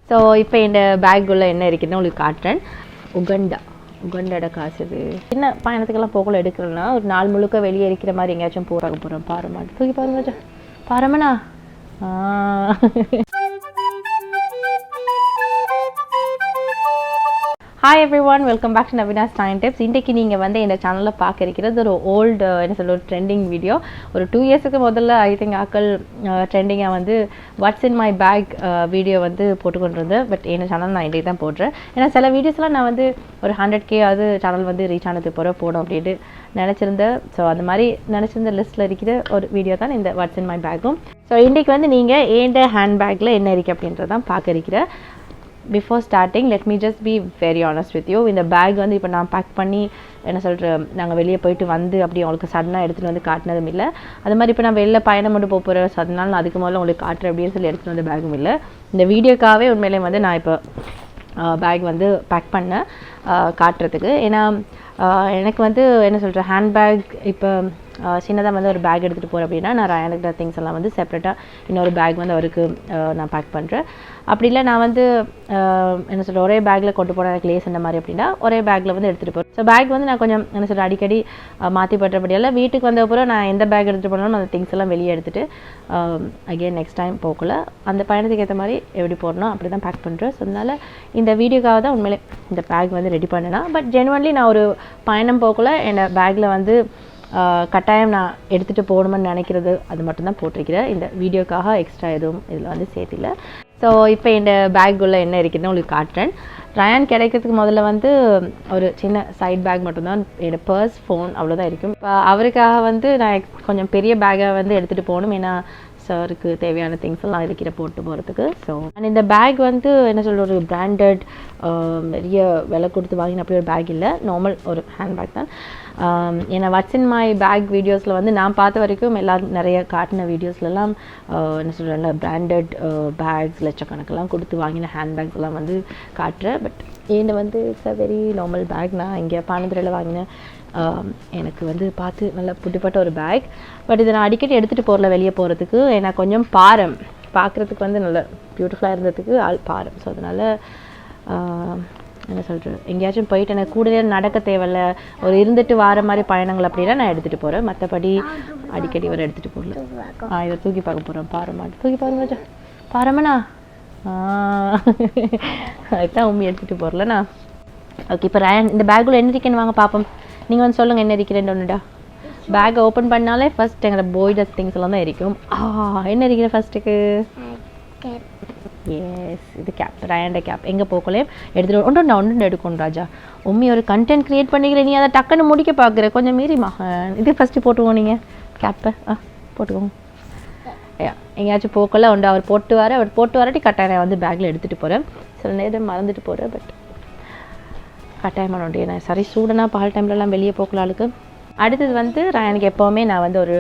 So இப்போ இந்த பேக்குள்ளே என்ன இருக்குதுன்னு உங்களுக்கு காட்டுறேன். உகண்டாட காசு இது. என்ன பயணத்துக்கெல்லாம் போகல எடுக்கிறேன்னா ஒரு நாள் முழுக்க வெளியே இருக்கிற மாதிரி எங்கேயாச்சும் போகிறோம். பாருமா தூக்கி பாருங்க பாருமண்ணா. Hi everyone, welcome back to Naveena's time tips. இன்றைக்கி நீங்கள் வந்து இந்த சேனலில் பார்க்க இருக்கிறது ஒரு ஓல்டு ஒரு ட்ரெண்டிங் வீடியோ. ஒரு 2 இயர்ஸுக்கு முதல்ல ஐ திங்க் ஆக்கள் ட்ரெண்டிங்காக வந்து what's in my bag video வந்து போட்டுக்கொண்டு இருந்தேன். பட் என்ன சேனல் நான் இன்றைக்கி தான் போடுறேன். ஏன்னா சில வீடியோஸ்லாம் நான் வந்து ஒரு 100K அது சேனல் வந்து ரீச் ஆனதுக்கு போடும் அப்படின்ட்டு நினச்சிருந்தேன். ஸோ அந்த மாதிரி நினச்சிருந்த லிஸ்ட்டில் இருக்கிற ஒரு வீடியோ தான் இந்த வாட்ஸ் இன் மை பேக்கும். ஸோ இன்றைக்கி வந்து நீங்கள் ஏண்ட ஹேண்ட் பேக்கில் என்ன இருக்குது அப்படின்றதான் பார்க்க இருக்கிற. Before starting let me just be very honest with you. இந்த பேக் வந்து இப்போ நான் பேக் பண்ணி என்ன சொல்கிறேன், நாங்கள் வெளியே போயிட்டு வந்து அப்படி உங்களுக்கு சடனாக எடுத்துகிட்டு வந்து காட்டினதும் இல்லை. அது மாதிரி இப்போ நான் வெளில பயணம் மட்டும் போகிறேன், ஸோ அதனால நான் அதுக்கு முதல்ல உங்களுக்கு காட்டுறேன் அப்படின்னு சொல்லி எடுத்துகிட்டு வந்த பேக்கும் இல்லை. இந்த வீடியோக்காகவே உண்மையிலே வந்து நான் இப்போ பேக் வந்து பேக் பண்ணேன் காட்டுறதுக்கு. ஏன்னா எனக்கு வந்து என்ன சொல்கிறேன், ஹேண்ட் பேக் இப்போ சின்னதாக வந்து ஒரு பேக் எடுத்துகிட்டு போகிறேன் அப்படின்னா நான் ரயானுக்கு திங்ஸ் எல்லாம் வந்து செப்பரேட்டாக இன்னொரு பேக் வந்து அவருக்கு நான் பேக் பண்ணுறேன். அப்படி இல்லை நான் வந்து என்ன சொல்கிறேன், ஒரே பேக்கில் கொண்டு போன எனக்கு லேஸ் இந்த மாதிரி அப்படின்னா ஒரே பேக்கில் வந்து எடுத்துகிட்டு போகிறேன். ஸோ பேக் வந்து நான் கொஞ்சம் என்ன சொல்கிறேன் அடிக்கடி மாற்றி பட்டுறபடியால் வீட்டுக்கு வந்த அப்புறம் நான் எந்த பேக் எடுத்துகிட்டு போனாலும் அந்த திங்ஸ் எல்லாம் வெளியே எடுத்துகிட்டு அகெயின் நெக்ஸ்ட் டைம் போகல அந்த பயணத்துக்கு ஏற்ற மாதிரி எப்படி போடணும் அப்படி தான் பேக் பண்ணுறேன். ஸோ அதனால் இந்த வீடியோக்காக தான் உண்மையிலே இந்த பேக் வந்து ரெடி பண்ணேன்னா. பட் ஜெனுவன்லி நான் ஒரு பயணம் போகல என் பேக்கில் வந்து கட்டாயம் நான் எடுத்துகிட்டு போகணுமென்னு நினைக்கிறது அது மட்டும்தான் போட்டிருக்கிறேன். இந்த வீடியோக்காக எக்ஸ்ட்ரா எதுவும் இதில் வந்து சேர்த்தில்லை. ஸோ இப்போ இந்த பேக்குள்ளே என்ன இருக்குதுன்னு உங்களுக்கு காட்டுறேன். ரயான் கிடைக்கிறதுக்கு முதல்ல வந்து ஒரு சின்ன சைட் பேக் மட்டும்தான், என்னோடய பர்ஸ் ஃபோன் அவ்வளோதான் இருக்கும். இப்போ அவருக்காக வந்து நான் கொஞ்சம் பெரிய பேக்கை வந்து எடுத்துகிட்டு போகணும். ஏன்னா சாருக்கு தேவையான திங்ஸ் எல்லாம் இருக்கிற போட்டு போகிறதுக்கு. ஸோ இந்த பேக் வந்து என்ன சொல்கிற ஒரு பிராண்டட் நிறைய விலை கொடுத்து வாங்கின அப்படி ஒரு பேக் இல்லை, நார்மல் ஒரு ஹேண்ட் பேக் தான். ஏன்னா வாட்ஸ் இன் மை பேக் வீடியோஸில் வந்து நான் பார்த்த வரைக்கும் எல்லோரும் நிறைய காட்டின வீடியோஸ்லாம் என்ன சொல்கிறேன் பிராண்டட் பேக்ஸ் லட்சக்கணக்கெல்லாம் கொடுத்து வாங்கின ஹேண்ட் பேக்ஸ் எல்லாம் வந்து காட்டுறேன். பட் ஏன்னு வந்து it's a very normal bag. நான் இங்கே பானதுரையில் வாங்கினேன், எனக்கு வந்து பார்த்து நல்லா புட்டுப்பட்ட ஒரு பேக். பட் இதை நான் அடிக்கடி எடுத்துகிட்டு போகல வெளியே போகிறதுக்கு. ஏன்னா கொஞ்சம் பாரம் பார்க்குறதுக்கு வந்து நல்ல பியூட்டிஃபுல்லாக இருந்ததுக்கு பாரம். ஸோ அதனால் என்ன சொல்கிறேன், எங்கேயாச்சும் போயிட்டு எனக்கு கூட நேரம் நடக்க தேவையில்ல, ஒரு இருந்துட்டு வார மாதிரி பயணங்கள் அப்படின்னா நான் எடுத்துகிட்டு போகிறேன். மற்றபடி அடிக்கடி ஒரு எடுத்துகிட்டு போகல. இதை தூக்கி பார்க்க போகிறேன். பாருமாட்டு தூக்கி பாருங்க பாருமண்ணா. அதுதான் உண்மை எடுத்துகிட்டு போகிறலண்ணா. ஓகே, இப்போ ரயான் இந்த பேக்குள்ள என்ன இருக்கேன்னு வாங்க பார்ப்போம். நீங்கள் வந்து சொல்லுங்கள் என்ன இருக்கிறேன்னு ஒன்றுடா. பேக்கை ஓப்பன் பண்ணாலே ஃபஸ்ட் எங்களோட போய்டஸ் திங்ஸ் எல்லாம் தான் இருக்கும். என்ன இருக்கிற ஃபஸ்ட்டுக்கு? எஸ், இது கேப், ரயாண்ட கேப். எங்கே போகலையும் எடுத்துகிட்டு ஒன்று எடுக்கணும் ராஜா. உண்மை ஒரு கண்டென்ட் க்ரியேட் பண்ணிக்கிறேன், நீ அதை டக்குன்னு முடிக்க பார்க்குற கொஞ்சம் மீறிமா. இது ஃபஸ்ட்டு போட்டுக்கோங்க, நீங்கள் கேப்பை போட்டுக்கோங்க. எங்கேயாச்சும் போக்கல உண்டு அவர் போட்டு வரட்டி கட்டாயம் வந்து பேக்கில் எடுத்துகிட்டு போகிறேன். சில நேரம் மறந்துட்டு போகிறேன், பட் கட்டாயமான உண்டு. ஏன்னா சரி சூடனாக பால் டைம்லலாம் வெளியே போக்கலாளுக்கு. அடுத்தது வந்து ரயானுக்கு எப்போவுமே நான் வந்து ஒரு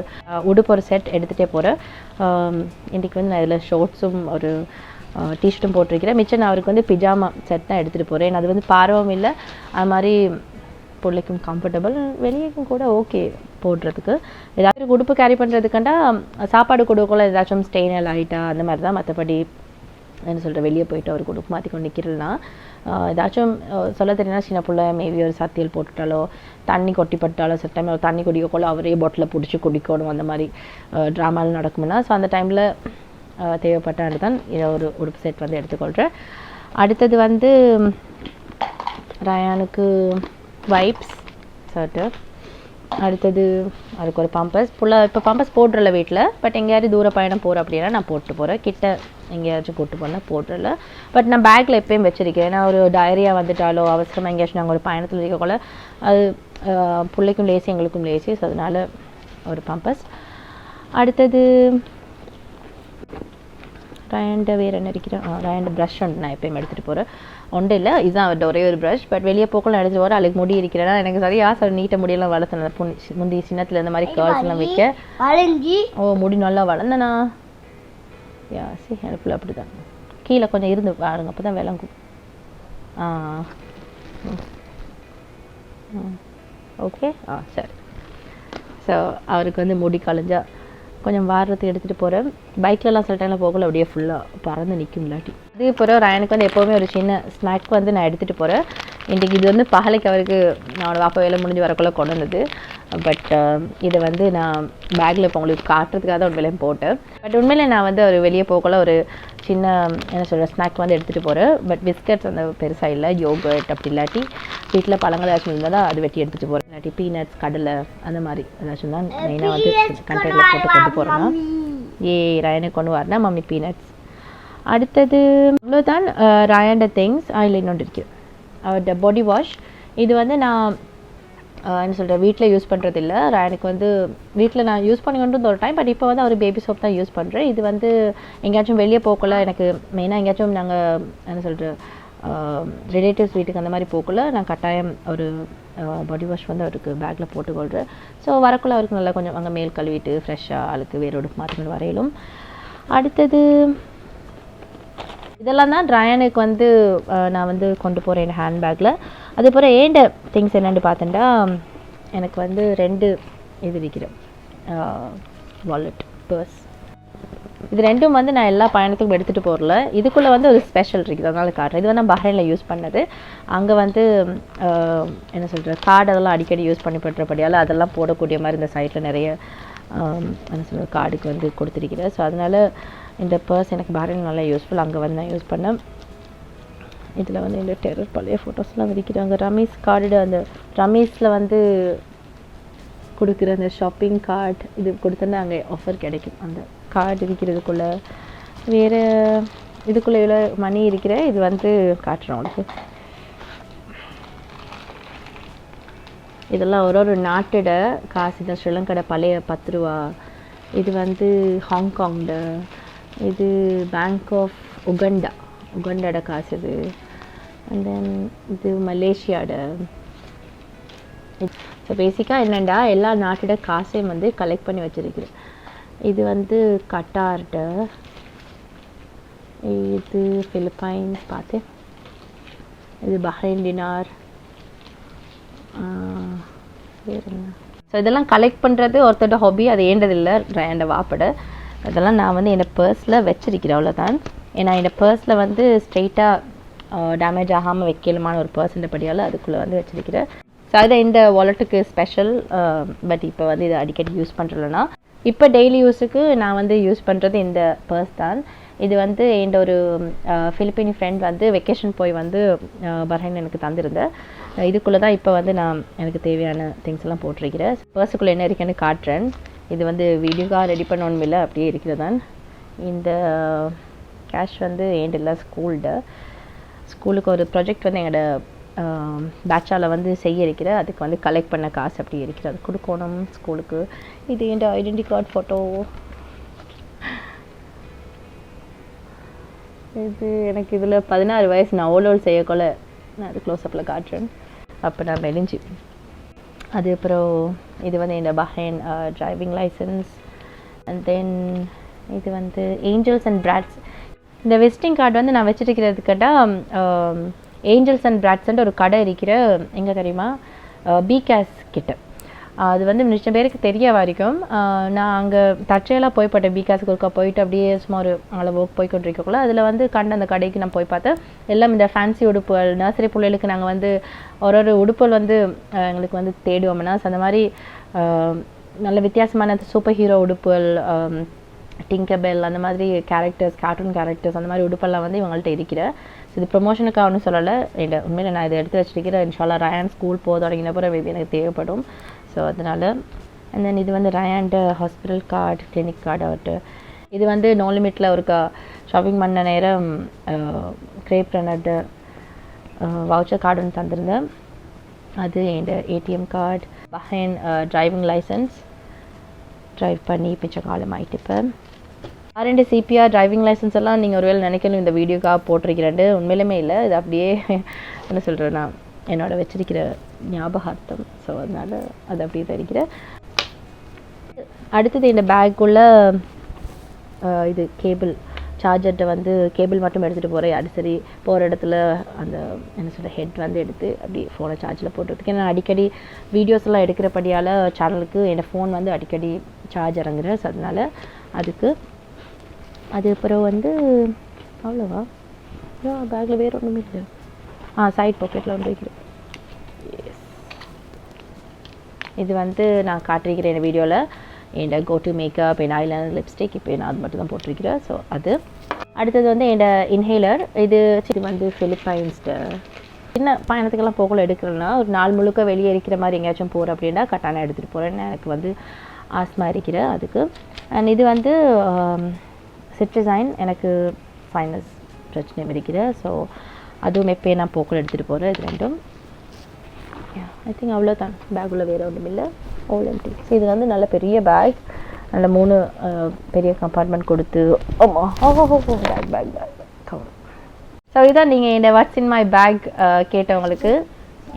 உடுப்பு ஒரு செட் எடுத்துகிட்டே போகிறேன். இன்றைக்கி வந்து நான் இதில் ஷோர்ட்ஸும் ஒரு டிஷர்ட்டும் போட்டிருக்கிறேன். மிச்சம் நான் அவருக்கு வந்து பிஜாமா செட் தான் எடுத்துகிட்டு போகிறேன். அது வந்து பாரவும் இல்லை, அது மாதிரி பிள்ளைக்கும் கம்ஃபர்டபுள், வெளியேக்கும் கூட ஓகே போடுறதுக்கு. ஏதாச்சும் உடுப்பு கேரி பண்ணுறதுக்காண்டா சாப்பாடு கொடுக்கல ஏதாச்சும் ஸ்டெயினல் ஆகிட்டா அந்த மாதிரி தான். மற்றபடி என்ன சொல்கிறேன், வெளியே போயிட்டு அவருக்கு உடுப்பு மாற்றி கொண்டு நிற்கிறதுனா ஏதாச்சும் சொல்ல தெரியுன்னா சின்ன பிள்ளை மேபி ஒரு சத்தியல் போட்டுட்டாலோ தண்ணி கொட்டிப்பட்டாலோ சில டைம் ஒரு தண்ணி குடிக்கக்குள்ள அவரே பாட்டில் பிடிச்சி குடிக்கணும் அந்த மாதிரி ட்ராமாவில் நடக்கும்னா. ஸோ அந்த டைமில் தேவைப்பட்டாண்டு தான் இதை ஒரு உடுப்பு செட் வந்து எடுத்துக்கொள்கிறேன். அடுத்தது வந்து ரயானுக்கு வைப்ஸ் ஷர்ட்டு. அடுத்தது அதுக்கு ஒரு பம்பஸ் இப்போ பம்பஸ் போடுறல வீட்டில். பட் எங்கேயாவது தூர பயணம் போகிறேன் அப்படின்னா நான் போட்டு போகிறேன். கிட்ட எங்கேயாச்சும் போட்டு போனால் போடுறல. பட் நான் பேக்கில் எப்போயும் வச்சுருக்கேன். ஏன்னா ஒரு டயரியா வந்துட்டாலோ அவசரமாக எங்கேயாச்சும் நாங்கள் ஒரு பயணத்தில் இருக்கக்குள்ள அது பிள்ளைக்கும் லேசி எங்களுக்கும் லேசி. ஸோ அதனால் ஒரு பம்பஸ். அடுத்தது ரயாண்ட வேறு என்ன இருக்கிறேன், ரயாண்ட ப்ரஷ் ஒன்று நான் எப்போயும் எடுத்துகிட்டு போகிறேன். ஒன்றும் இல்லை, இதுதான் அவர்கிட்ட ஒரே ஒரு ப்ரஷ். பட் வெளியே போக்கலாம் எடுத்துகிட்டு போகிற அதுக்கு முடி இருக்கிறேன்னா எனக்கு சரியாக சார் நீட்ட முடியெல்லாம் வளர்த்தேன். முந்தி சின்னத்தில் இந்த மாதிரி கேர்ள்ஸ்லாம் வைக்க முடி நல்லா வளர்ந்தேண்ணா. சரி எனக்குள்ள அப்படி தான் கீழே கொஞ்சம் இருந்து வாடுங்க, அப்போ தான் விளங்கும். ஓகே சரி. ஸோ அவருக்கு வந்து முடி கலைஞ்சா கொஞ்சம் வாரத்துக்கு எடுத்துகிட்டு போகிறேன். பைக்லலாம் சில டைமில் போகல, அப்படியே ஃபுல்லாக பறந்து நிற்கும் இல்லாட்டி. அதே போல் ரயானுக்கு வந்து எப்போவுமே ஒரு சின்ன ஸ்நாக் வந்து நான் எடுத்துகிட்டு போகிறேன். இன்றைக்கி இது வந்து பகலைக்கு அவருக்கு என்னோடய வாப்பா வேலை முடிஞ்சு வரக்குள்ளே கொண்டு வந்தது. பட் இதை வந்து நான் பேக்கில் இப்போ உங்களுக்கு காட்டுறதுக்காக தான் ஒரு வேலையும் போட்டேன். பட் உண்மையிலே நான் வந்து ஒரு வெளியே போகக்குள்ள ஒரு சின்ன என்ன சொல்கிற ஸ்நாக் வந்து எடுத்துகிட்டு போகிறேன். பட் பிஸ்கட்ஸ் அந்த பெருசாக இல்லை, யோகர்ட் அப்படி இல்லாட்டி வீட்டில் பழங்கள் ஏதாச்சும் இருந்தால் தான் அது வெட்டி எடுத்துகிட்டு போகிறேன். இல்லாட்டி பீனட்ஸ், கடலை அந்த மாதிரி ஏதாச்சும் தான் மெயினாக வந்து கண்டெய்னரில் போட்டு கொண்டு போகிறேன்னா ரயானுக்கு கொண்டு வரேன்னா மம்மி பீனட்ஸ். அடுத்தது இவ்வளோதான் ரயாண்ட திங்ஸ். அதில் இன்னொன்று இருக்குது அவரோட பாடி வாஷ். இது வந்து நான் என்ன சொல்கிறேன் வீட்டில் யூஸ் பண்ணுறதில்ல. ரயானுக்கு வந்து வீட்டில் நான் யூஸ் பண்ணி கொண்டு ஒரு டைம், பட் இப்போ வந்து அவர் பேபி சோப் தான் யூஸ் பண்ணுறேன். இது வந்து எங்கேயாச்சும் வெளியே போகக்குள்ள எனக்கு மெயினாக எங்கேயாச்சும் நாங்கள் என்ன சொல்கிற ரிலேட்டிவ்ஸ் வீட்டுக்கு அந்த மாதிரி போகக்குள்ள நான் கட்டாயம் ஒரு பாடி வாஷ் வந்து அவருக்கு பேக்கில் போட்டுக்கொள்கிறேன். ஸோ வரக்குள்ள அவருக்கு நல்லா கொஞ்சம் அங்கே மேல் கழுவிட்டு ஃப்ரெஷ்ஷாக ஆளுக்கு வேரோடு மாற்றிக்கொண்டு வரையிலும். அடுத்தது இதெல்லாம் தான் ரயானுக்கு வந்து நான் வந்து கொண்டு போகிறேன் என் ஹேண்ட்பேக்கில். அதே போல் ஏண்ட திங்ஸ் என்னென்னு பார்த்துட்டா எனக்கு வந்து 2 இது இருக்கிறேன், வாலெட், பர்ஸ். இது ரெண்டும் வந்து நான் எல்லா பயணத்துக்கும் எடுத்துகிட்டு போகல. இதுக்குள்ளே வந்து ஒரு ஸ்பெஷல் இருக்குது, அதனால காட்டுறேன். இது வந்து நான் பஹ்ரைனில் யூஸ் பண்ணது. அங்கே வந்து என்ன சொல்கிற கார்டு அதெல்லாம் அடிக்கடி யூஸ் பண்ணி பண்ணுறபடியால் அதெல்லாம் போடக்கூடிய மாதிரி இந்த சைட்டில் நிறைய என்ன சொல்கிற கார்டுக்கு வந்து கொடுத்துருக்கிறேன். ஸோ அதனால் இந்த பர்ஸ் எனக்கு பஹ்ரைன் நல்லா யூஸ்ஃபுல். அங்கே வந்து நான் யூஸ் பண்ணேன். இதில் வந்து இந்த டெரர் பழைய ஃபோட்டோஸ்லாம் விரிக்கிறாங்க. ரமீஸ் கார்டு, அந்த ரமீஸில் வந்து கொடுக்குற அந்த ஷாப்பிங் கார்டு இது கொடுத்தோன்னா அங்கே ஆஃபர் கிடைக்கும். அந்த கார்டு இருக்கிறதுக்குள்ளே வேறு இதுக்குள்ளே இவ்வளோ மணி இருக்கிற இது வந்து காட்டுறோம் உங்களுக்கு. இதெல்லாம் ஒரு நாட்டோட காசு. இந்த ஸ்ரீலங்கோட பழைய 10 ரூபா. இது வந்து ஹாங்காங்கோட, இது பேங்க் ஆஃப் உகண்டாட காசு இது. அண்ட் தென் இது மலேசியாவோட. ஸோ பேசிக்காக என்னென்னா எல்லா நாட்டோட காசையும் வந்து கலெக்ட் பண்ணி வச்சுருக்கிறேன். இது வந்து கட்டார்ட, இது பிலிப்பைன்ஸ் பார்த்தேன், இது பஹ்ரைன் டினார், வேறு என்ன. ஸோ இதெல்லாம் கலெக்ட் பண்ணுறது ஒருத்தரோட ஹாபி, அது ஏண்டதில்லை என் வாப்பட. அதெல்லாம் நான் வந்து என்னோடய பர்ஸில் வச்சுருக்கிறேன், அவ்வளோதான். ஏன்னா என்னோடய பர்ஸில் வந்து ஸ்ட்ரெயிட்டாக டேமேஜ் ஆகாமல் வைக்கலுமான ஒரு பர்சன்டபடியால் அதுக்குள்ளே வந்து வச்சுருக்கிறேன். ஸோ அது இந்த வாலெட்டுக்கு ஸ்பெஷல். பட் இப்போ வந்து இதை அடிக்கடி யூஸ் பண்ணுறலன்னா இப்போ டெய்லி யூஸுக்கு நான் வந்து யூஸ் பண்ணுறது இந்த பர்ஸ் தான். இது வந்து என் ஒரு ஃபிலிப்பீனி ஃப்ரெண்ட் வந்து வெக்கேஷன் போய் வந்து பஹ்ரைன் எனக்கு தந்திருந்தேன். இதுக்குள்ளே தான் இப்போ வந்து நான் எனக்கு தேவையான திங்ஸ் எல்லாம் போட்டிருக்கிறேன். பர்ஸுக்குள்ளே என்ன இருக்குன்னு காட்டுறேன். இது வந்து வீடியோக்காக ரெடி பண்ணணும் இல்லை, அப்படியே இருக்கிறதான். இந்த கேஷ் வந்து ஏண்டில்ல ஸ்கூலுக்கு ஒரு ப்ராஜெக்ட் வந்து எங்களோட பேட்சால் வந்து செய்ய இருக்கிற, அதுக்கு வந்து கலெக்ட் பண்ண காசு அப்படி இருக்கிறது, அது கொடுக்கணும் ஸ்கூலுக்கு. இது என் ஐடென்டி கார்டு ஃபோட்டோ. இது எனக்கு இதில் 16 வயசு நான் ஓலோல் செய்யக்கொள்ள நான் அது க்ளோஸ்அப்பில் காட்டுறேன். அப்போ நான் மெலிஞ்சு. அது அப்புறம் இது வந்து என்னோட Bahrain driving licence. And then இது வந்து ஏஞ்சல்ஸ் அண்ட் பிராட்ஸ். இந்த விசிட்டிங் கார்டு வந்து நான் வச்சுருக்கிறதுக்கிட்ட ஏஞ்சல்ஸ் அண்ட் பிராட்ஸ்ன்ட்டு ஒரு கடை இருக்கிற எங்கே தெரியுமா, பிகாஸ் கிட்ட. அது வந்து மிச்சம் பேருக்கு தெரிய வரைக்கும் நான் அங்கே தற்செயலாக போய்பட்டேன். பிகாஸுக்கு ஒருக்கா போயிட்டு அப்படியே சும்மா ஒரு அளவு போய்கொண்டிருக்கக்குள்ள அதில் வந்து கண்ட அந்த கடைக்கு நான் போய் பார்த்தேன். எல்லாம் இந்த ஃபேன்சி உடுப்புகள், நர்சரி பிள்ளைகளுக்கு நாங்கள் வந்து ஒரு உடுப்புகள் வந்து எங்களுக்கு வந்து தேடுவோம்னா அந்த மாதிரி நல்ல வித்தியாசமான சூப்பர் ஹீரோ உடுப்புகள், டிங்கர்பெல் அந்த மாதிரி கேரக்டர்ஸ், கார்ட்டூன் கேரக்டர்ஸ் அந்த மாதிரி உடுப்பெல்லாம் வந்து இவங்கள்ட்ட இருக்கிற. ஸோ இது ப்ரொமோஷனுக்காக ஒன்றும் சொல்லலை, உண்மையில் நான் இதை எடுத்து வச்சுருக்கிறேன். இன்ஷால்லா ரயான் ஸ்கூல் போக தொடங்கினப்போ மேபி எனக்கு தேவைப்படும். ஸோ அதனால். அண்ட் தென் இது வந்து ரயான்ட ஹாஸ்பிட்டல் கார்டு, கிளினிக் கார்டு அவர்கிட்ட. இது வந்து நோ லிமிட்டில் ஒரு ஷாப்பிங் பண்ண நேரம் கிரேப் ரன்னர்ட வவுச்சர் கார்டு ஒன்று தந்திருந்தேன். அது என் ATM card, Bahrain driving licence, drive பண்ணி மிச்ச காலம் ஆகிட்டுப்பேன். ஆர்என்டி சிபிஆர் டிரைவிங் லைசன்ஸ் எல்லாம் நீங்கள் ஒருவேளை நினைக்கணும் இந்த வீடியோக்காக போட்டிருக்கிறேன். உண்மையிலுமே இல்லை, இது அப்படியே என்ன சொல்கிறேன் நான் என்னோட வச்சிருக்கிற ஞாபகார்த்தம். ஸோ அதனால் அது அப்படியே தான் இருக்கிறேன். அடுத்தது இந்த பேக்குள்ளே இது கேபிள் சார்ஜர்கிட்ட வந்து கேபிள் மட்டும் எடுத்துகிட்டு போகிறேன். அது சரி போகிற இடத்துல அந்த என்ன சொல்கிற ஹெட் வந்து எடுத்து அப்படி ஃபோனை சார்ஜில் போட்டுறதுக்கு. ஏன்னா அடிக்கடி வீடியோஸ் எல்லாம் எடுக்கிறபடியால் சேனலுக்கு என் ஃபோன் வந்து அடிக்கடி சார்ஜ் இறங்குறேன். ஸோ அதனால் அதுக்கு அப்புறம் வந்து அவ்வளோவா பேக்கில் வேறு ஒன்றுமே இல்லை. சைட் பாக்கெட்டில் வந்து வைக்கிறேன். இது வந்து நான் காட்டிருக்கிறேன் என் வீடியோவில் என் கோட்டு மேக்கப், என் ஐலைனர், லிப்ஸ்டிக். இப்போ நான் அது மட்டும் தான் போட்டிருக்கிறேன். ஸோ அது அடுத்தது வந்து என் இன்ஹேலர். இது வந்து ஃபிலிப்பைன்ஸ்ட்டு சின்ன பயணத்துக்கெல்லாம் போகல எடுக்கிறேன்னா ஒரு நாள் முழுக்க வெளியே இருக்கிற மாதிரி எங்கேயாச்சும் போகிறேன் அப்படின்னா கட்டான எடுத்துகிட்டு போகிறேன்னு எனக்கு வந்து ஆஸ்மா இருக்கிற அதுக்கு. அண்ட் இது வந்து சிட்ரிசைன், எனக்கு சைனஸ் பிரச்சனையும் இருக்கிற. ஸோ அதுவும் எப்போ நான் போக்கல் எடுத்துகிட்டு போகிறேன். இது ரெண்டும் ஐ திங்க் அவ்வளோதான். பேக் உள்ள வேறு ஒன்றும் இல்லை, ஆல் எம்டி. ஸோ இது வந்து நல்ல பெரிய பேக், நல்ல 3 பெரிய கம்பார்ட்மெண்ட் கொடுத்து பேக் கவர். ஸோ இதான் நீங்கள் இந்த வாட்ஸ் இன் மை பேக் கேட்டவங்களுக்கு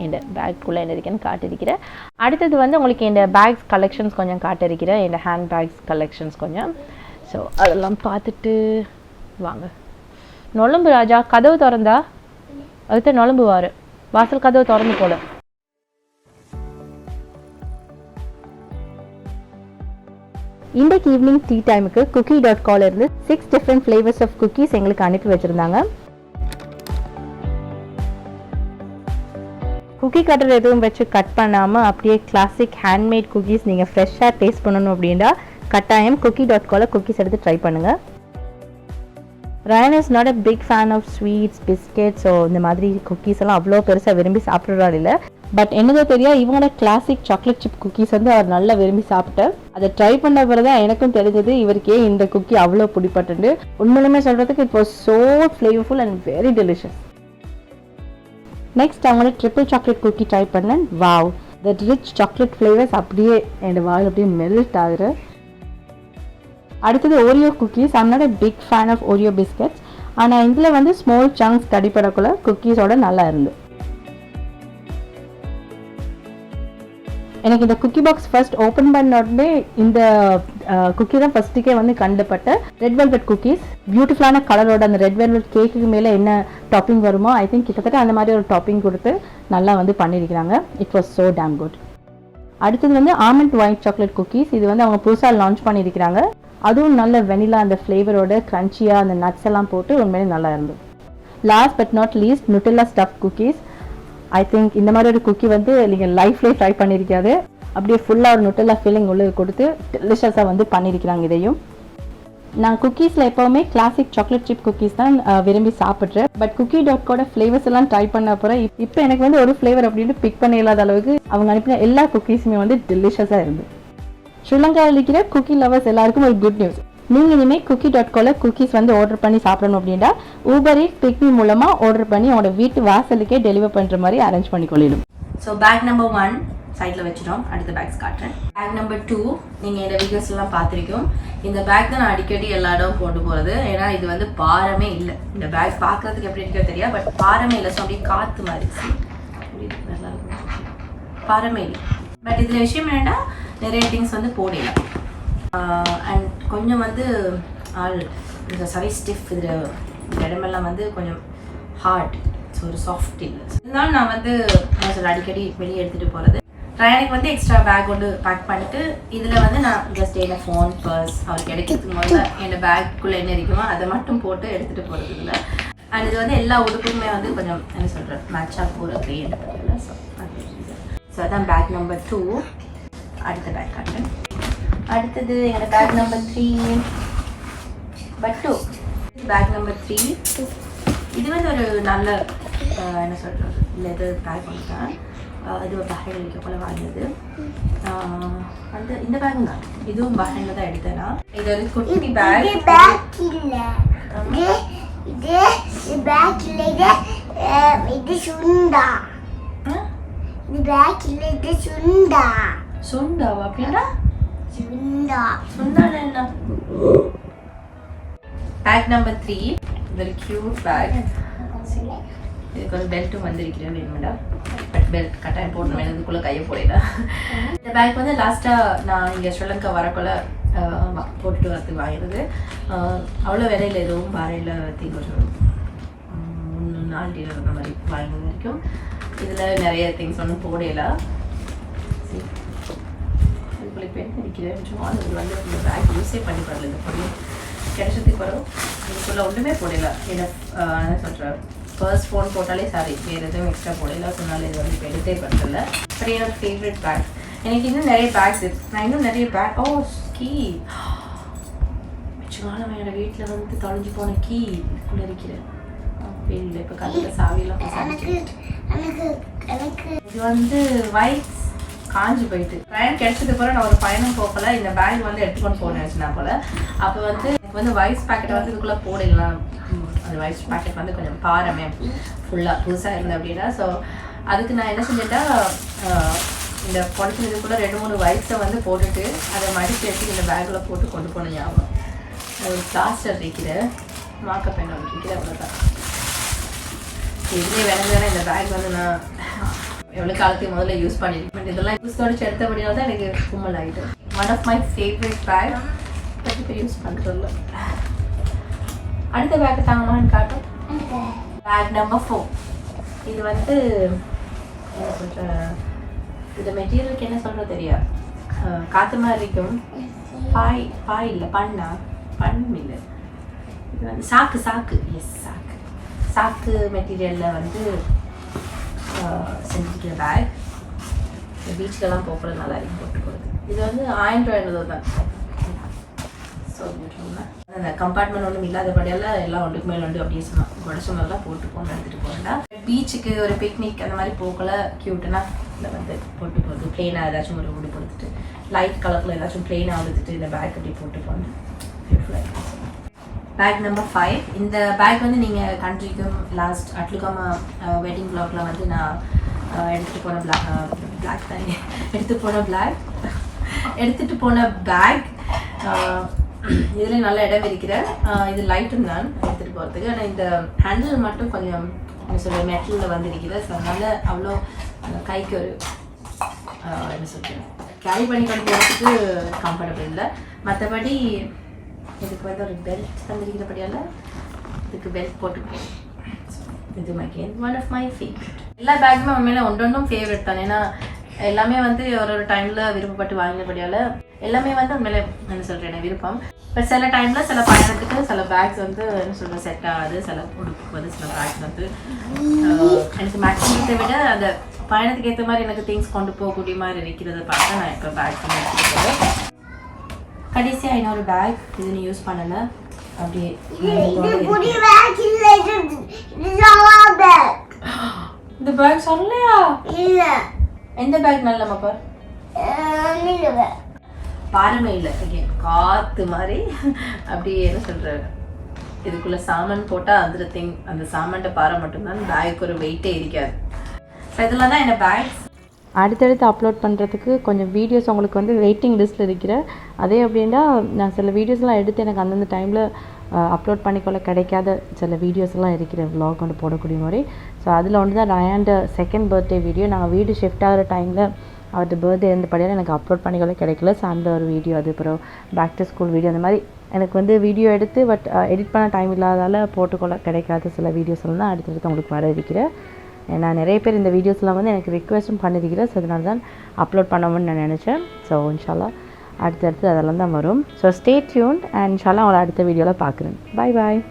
இந்த பேக்குள்ளே என்ன இருக்குன்னு காட்டியிருக்கிறேன். அடுத்தது வந்து உங்களுக்கு இந்த பேக்ஸ் கலெக்ஷன்ஸ் கொஞ்சம் காட்டியிருக்கிறேன், இந்த ஹேண்ட் பேக்ஸ் கலெக்ஷன்ஸ் கொஞ்சம். ஸோ அதெல்லாம் பார்த்துட்டு வாங்க. நொழம்பு ராஜா, கதவு திறந்தா அதுதான் நொழம்பு வாசல் கதவு திறந்து போல. இன்றைக்கு ஈவினிங் டீ டைமுக்கு cookie.com இருந்து 6 டிஃப்ரெண்ட் ஃப்ளேவர்ஸ் ஆஃப் குக்கீஸ் எங்களுக்கு அனுப்பி வச்சுருந்தாங்க. குக்கி கட்டர் எதுவும் வச்சு கட் பண்ணாமல் அப்படியே கிளாசிக் ஹேண்ட்மேட் குக்கீஸ் நீங்கள் ஃப்ரெஷ்ஷாக டேஸ்ட் பண்ணணும் அப்படின்னா கட்டாயம் cookie.com குக்கீஸ் எடுத்து ட்ரை பண்ணுங்கள். Ryan is not a big fan of sweets, biscuits. So இந்த மாதிரி குக்கீஸ் எல்லாம் அவ்வளோ பெருசாக விரும்பி சாப்பிட்றாரு இல்லை. பட் என்னதோ தெரியா இவங்களோட கிளாசிக் சாக்லேட் சிப் குக்கீஸ் வந்து அவர் நல்லா விரும்பி சாப்பிட்டார். அதை ட்ரை பண்ண பிறகு தான் எனக்கும் தெரிஞ்சது இவருக்கே இந்த குக்கி அவ்வளோ பிடிப்பட்டு. உண்மையிலுமே சொல்கிறதுக்கு it was so flavourful and very delicious. Next அவங்களோட ட்ரிபிள் சாக்லேட் குக்கி ட்ரை பண்ணேன். Wow, that rich chocolate flavours அப்படியே என் வாயில் அப்படியே மெல்ட் ஆகுற. அடுத்தது Oreo cookies. I'm not a big fan of Oreo biscuits. ஆனால் இதில் வந்து ஸ்மால் சங்க்ஸ் கடிப்படக்குள்ள குக்கீஸோட நல்லா இருந்து. எனக்கு இந்த குக்கி பாக்ஸ் ஃபர்ஸ்ட் ஓப்பன் பண்ண உடனே இந்த குக்கி தான் ஃபர்ஸ்ட்டுக்கே வந்து கண்டுபட்ட ரெட் வெல்வெட் குக்கீஸ். பியூட்டிஃபுல்லான கலரோட அந்த ரெட் வெல்வெட் கேக்குக்கு மேலே என்ன டாப்பிங் வருமோ ஐ திங்க் கிட்டத்தட்ட அந்த மாதிரி ஒரு டாப்பிங் கொடுத்து நல்லா வந்து பண்ணியிருக்கிறாங்க. It was so damn good. அடுத்தது வந்து ஆல்மண்ட் ஒயிட் சாக்லேட் குக்கீஸ். இது வந்து அவங்க புதுசாக லான்ச் பண்ணியிருக்கிறாங்க. அதுவும் நல்ல வெனிலா அந்த ஃப்ளேவரோட க்ரன்ச்சியாக அந்த நட்ஸ் எல்லாம் போட்டு உண்மையிலே நல்லா இருந்தது. Last but not least Nutella stuff cookies. I think இந்த மாதிரி ஒரு குக்கி வந்து நீங்கள் லைஃப்லேயே ட்ரை பண்ணியிருக்காது. அப்படியே ஃபுல்லாக ஒரு நுட்டெல்லா ஃபீலிங் உள்ள கொடுத்து டெலிஷியஸாக வந்து பண்ணியிருக்கிறாங்க. இதையும் நான் குக்கீஸில் எப்போவுமே கிளாசிக் சாக்லேட் சிப் குக்கீஸ் தான் விரும்பி சாப்பிட்றேன். பட் cookie.com ஃப்ளேவர்ஸ் எல்லாம் ட்ரை பண்ண அப்புறம் இப்போ எனக்கு வந்து ஒரு ஃப்ளேவர் அப்படின்னு பிக் பண்ண இல்லாத அளவுக்கு அவங்க அனுப்பின எல்லா குக்கீஸுமே வந்து டெலிஷியஸாக இருந்து. ஸ்ரீலங்காவில் இருக்கிற குக்கி லவர்ஸ் எல்லாருக்கும் ஒரு குட் நியூஸ். நீங்கள் இனிமேல் cookie.com குக்கீஸ் வந்து ஆர்டர் பண்ணி சாப்பிடணும் அப்படின்னா ஊபர் ஈட்ஸ் பிக்மி மூலமாக ஆர்டர் பண்ணி அவங்களோட வீட்டு வாசலுக்கே டெலிவர் பண்ணுற மாதிரி அரேஞ்ச் பண்ணி கொள்ளிடும். ஸோ பேக் நம்பர் 1 சைடில் வச்சிடும். அடுத்த பேக்ஸ் காட்டுறேன். பேக் நம்பர் 2 நீங்கள் இந்த வீடியோஸ் எல்லாம் பார்த்துருக்கோம். இந்த பேக் தான் நான் அடிக்கடி எல்லா இடம் கொண்டு போகிறது. ஏன்னா இது வந்து பாரமே இல்லை. இந்த பேக் பார்க்குறதுக்கு எப்படி இருக்கோ தெரியா, பட் பாரமே இல்லை. ஸோ அப்படியே காற்று மாதிரி நல்லா இருக்கும், பாரமே இல்லை. பட் இதில் விஷயம் என்னென்னா நிறைய திங்ஸ் வந்து போடலாம். அண்ட் கொஞ்சம் வந்து ஆள் இந்த சரி ஸ்டிஃப், இதில் இடமெல்லாம் வந்து கொஞ்சம் ஹார்ட், ஸோ ஒரு சாஃப்ட் இல்லை. இருந்தாலும் நான் வந்து அடிக்கடி வெளியே எடுத்துகிட்டு போகிறது. ட்ரைனுக்கு வந்து எக்ஸ்ட்ரா பேக் ஒன்று பேக் பண்ணிட்டு இதில் வந்து நான் ஜஸ்ட் என்ன ஃபோன், பர்ஸ் அவருக்கு கிடைக்கிறதுக்கு முதல்ல என் பேக்குள்ளே என்ன இருக்குமோ அதை மட்டும் போட்டு எடுத்துகிட்டு போகிறது இல்லை. அண்ட் இது வந்து எல்லா உடுப்புமே வந்து கொஞ்சம் என்ன சொல்கிறேன் மேட்சாக போகிறது என்ன. ஸோ அதான் பேக் நம்பர் 2. அடுத்த பேக் காட்டுறேன். அடுத்தது என்னோட bag number 3 but 2 bag number 3. இது வந்து ஒரு நல்ல என்ன சொல்கிறது லெதர் பேக் ஒன்று தான். இது ஒரு பஹ்ரைனில் இருக்க போல வாங்கினது. அந்த இந்த பேக்கும் தான், இதுவும் பஹ்ரைனில் தான் எடுத்தேன்னா. இது ஒரு குட்டி பேக். இது பேக் இல்லை, இது சுண்டா. இது பேக் இல்லை, இது சுண்டா. சுண்டாவா அப்படின்னா சுண்டா. சுண்டால என்ன? பேக் நம்பர் 3 இது ஒரு கியூட் பேக். இதுக்கு ஒரு பெல்ட்டும் வந்துருக்கிறேன் வேணுமெண்டா. பட் பெல்ட் கட்டாயம் போடணும், இதுக்குள்ளே கையை போடல. இந்த பேக் வந்து லாஸ்ட்டாக நான் இங்கே ஸ்ரீலங்கா வரக்குள்ள போட்டுட்டு வரத்துக்கு வாங்கினது. அவ்வளோ விலையில் எதுவும் பாறையில் ஒரு 3-4 டீலர் அந்த மாதிரி வாங்கினது வரைக்கும். இதில் நிறைய திங்ஸ் ஒன்றும் போடையில இதுக்குள்ளே பெண் நிற்கிறேன். சும்மா அது வந்து இந்த பேக் யூஸே பண்ணி வரல. இந்த பொருள் கிடைச்சதுக்கு வரும். இதுக்குள்ளே ஒன்றுமே போடையில. என்ன சொல்கிறேன், ஃபர்ஸ்ட் ஃபோன் போட்டாலே சாரி, வேறு எதுவும் எக்ஸ்ட்ரா போடையில. சொன்னாலும் இது வந்து இப்போ எடுத்தே படுத்தல. பட் என்னோட ஃபேவரட் பேக். எனக்கு இன்னும் நிறைய பேக்ஸ் இருக்குது. நான் இன்னும் நிறைய பேக் கீ மிச்சமான என்னோட வீட்டில் வந்து தொலைஞ்சு போன கீ இதுக்குள்ளே இருக்கிறேன். வெளியில் இப்போ கல்லில் சாவியெல்லாம் இது வந்து வைட்ஸ் காஞ்சி போயிட்டு ட்ரெயின் கிடைச்சது போல நான் ஒரு பயணம் போகல. இந்த பேக் வந்து எடுத்துக்கொண்டு போனேன் வச்சுனா போல. அப்போ வந்து எனக்கு வந்து வைட்ஸ் பேக்கெட்டை வந்து இதுக்குள்ளே போடலாம். அந்த வைட்ஸ் பேக்கெட் வந்து கொஞ்சம் பாரமே ஃபுல்லாக புதுசாக இருந்தேன் அப்படின்னா. ஸோ அதுக்கு நான் என்ன செஞ்சுட்டா, இந்த பொடிச்சு இதுக்குள்ளே 2-3 வைட்ஸை வந்து போட்டுட்டு அதை மடித்து எடுத்து இந்த பேக்கில் போட்டு கொண்டு போன ஞாபகம். ஒரு பிளாஸ்டர் இருக்கிற மாக்கப் பென் ஒன்று இருக்கிற, அவ்வளோதான். இதுலேயே வேணுங்க இந்த பேக் வந்து நான் எவ்வளோ காலத்துக்கு முதல்ல யூஸ் பண்ணியிருக்கேன். இதெல்லாம் யூஸ் தொடச்சி எடுத்தபடியால் தான் எனக்கு கும்மல் ஆகிட்டு. One of my favourite bag. பற்றி பேர் யூஸ் பண்ணுறதில்ல. அடுத்த பேக்கு தாங்கம்மான்னு காட்டும். Bag number 4. இது வந்து என்ன சொல்கிற, இந்த மெட்டீரியலுக்கு என்ன சொல்கிறது தெரியாது. காற்று மாதிரி இருக்கும். பாய் இல்லை, பண் இல்லை. இது வந்து சாக்கு எஸ் சாக்கு மெட்டீரியலில் வந்து செஞ்சுக்கிற பேக். பீச்சுக்கெல்லாம் போகிறது நல்லா இருக்கும் போட்டு போகிறது. இது வந்து 1000 ரூபாய் தான். ஸோ அந்த கம்பார்ட்மெண்ட் ஒன்றும் இல்லாதபடியால் எல்லாம் ஒன்றுக்கு மேலே ஒன்று அப்படியே உடச்ச மாதிரிலாம் போட்டு போகணும், எடுத்துகிட்டு போகலாம். பீச்சுக்கு ஒரு பிக்னிக் அந்த மாதிரி போகல க்யூட்டுன்னா இந்த வந்து போட்டு போகிறது. ப்ளெயினாக ஏதாச்சும் ஒரு உடு கொடுத்துட்டு லைட் கலரில் ஏதாச்சும் ப்ளெயினாக கொடுத்துட்டு இந்த பேக் அப்படி போட்டு போகணும். பியூட்டிஃபுல்லாக. Bag number 5. இந்த பேக் வந்து நீங்கள் கண்ட்ரிக்கும் லாஸ்ட் அட்லுக்காமா வெட்டிங் ப்ளாக்ல வந்து நான் எடுத்துகிட்டு போன பேக். இதில் நல்ல இடம் இருக்கிற. இது லைட்டும் தான் எடுத்துகிட்டு போகிறதுக்கு. ஆனால் இந்த ஹேண்டில் மட்டும் கொஞ்சம் என்ன சொல்கிற மெட்டலில் வந்துருக்குது. ஸோ அதனால் அவ்வளோ கைக்கு ஒரு என்ன சொல்கிறேன், கேரி பண்ணி கொண்டு போகிறதுக்கு கம்ஃபர்டபுள் இல்லை. மற்றபடி இதுக்கு வந்து ஒரு பெல்ட் தந்திருக்கிறபடியால் இதுக்கு பெல்ட் போட்டுக்கோங்க. இது மைக்கேன் ஒன் ஆஃப் மை ஃபேவரட். எல்லா பேக்குமே உண்மையில ஒன்றொன்றும் ஃபேவரட் தான். ஏன்னா எல்லாமே வந்து ஒரு டைமில் விருப்பப்பட்டு வாங்கினபடியால் எல்லாமே வந்து உண்மையில என்ன சொல்கிறேன் விருப்பம். பட் சில டைமில் சில பயணத்துக்கு சில பேக்ஸ் வந்து என்ன சொல்கிற செட் ஆகாது. சில உடுப்புக்கு வந்து சில பேக்ஸ் வந்து எனக்கு மேக்ஸிமத்தை விட அந்த பயணத்துக்கு ஏற்ற மாதிரி எனக்கு திங்ஸ் கொண்டு போகக்கூடிய மாதிரி இருக்கிறத பார்த்தா நான் இப்போ பேக்ஸ் வந்து எடுத்துகிட்டு போகிறேன். கடைசியாக இன்னொரு பேக் இது நீ யூஸ் பண்ணலை அப்படியே. இந்த பேக் சொல்லலையா? எந்த பேக் நல்லம்மா பார்? பாருமே இல்லை, காற்று மாதிரி அப்படியே என்ன சொல்கிற இதுக்குள்ளே சாமான் போட்டால் அந்த சாமான்கிட்ட பாறை மட்டும்தான். பேக்கு ஒரு வெயிட்டே இருக்காது. ஸோ இதெல்லாம் தான் என்ன பேக்ஸ். அடுத்தடுத்து அப்லோட் பண்ணுறதுக்கு கொஞ்சம் வீடியோஸ் உங்களுக்கு வந்து வெயிட்டிங் லிஸ்ட்டில் இருக்கிற. அதே அப்படின்னா நான் சில வீடியோஸ்லாம் எடுத்து எனக்கு அந்தந்த டைமில் அப்லோட் பண்ணிக்கொள்ள கிடைக்காத சில வீடியோஸ்லாம் இருக்கிற vlog கொண்டு போடக்கூடிய மாதிரி. ஸோ அதில் ஒன்று தான் ரயான்ட 2nd பர்த்டே வீடியோ. நாங்கள் வீடு ஷிஃப்ட் ஆகிற டைமில் அவர்கிட்ட பர்த்டே இருந்தபடியால் எனக்கு அப்லோட் பண்ணிக்கொள்ள கிடைக்கல. ஸோ அந்த ஒரு வீடியோ, அது அப்புறம் பேக் டு ஸ்கூல் வீடியோ, அந்த மாதிரி எனக்கு வந்து வீடியோ எடுத்து பட் எடிட் பண்ண டைம் இல்லாதால் போட்டுக்கொள்ள கிடைக்காத சில வீடியோஸ்லாம் தான் அடுத்தடுத்து உங்களுக்கு வர இருக்கிறேன். ஏன்னா நிறைய பேர் இந்த வீடியோஸ்லாம் வந்து எனக்கு ரிக்வெஸ்ட்டும் பண்ணியிருக்கிறேன். ஸோ அதனால தான் அப்லோட் பண்ணணும்னு நான் நினச்சேன். ஸோ இன்ஷால்லா அடுத்தடுத்து அதெல்லாம் தான் வரும். ஸோ ஸ்டே டியூன்ட் அண்ட் இன்ஷால்லா உங்களை அடுத்த வீடியோவில் பார்க்குறேன். பாய் பாய்.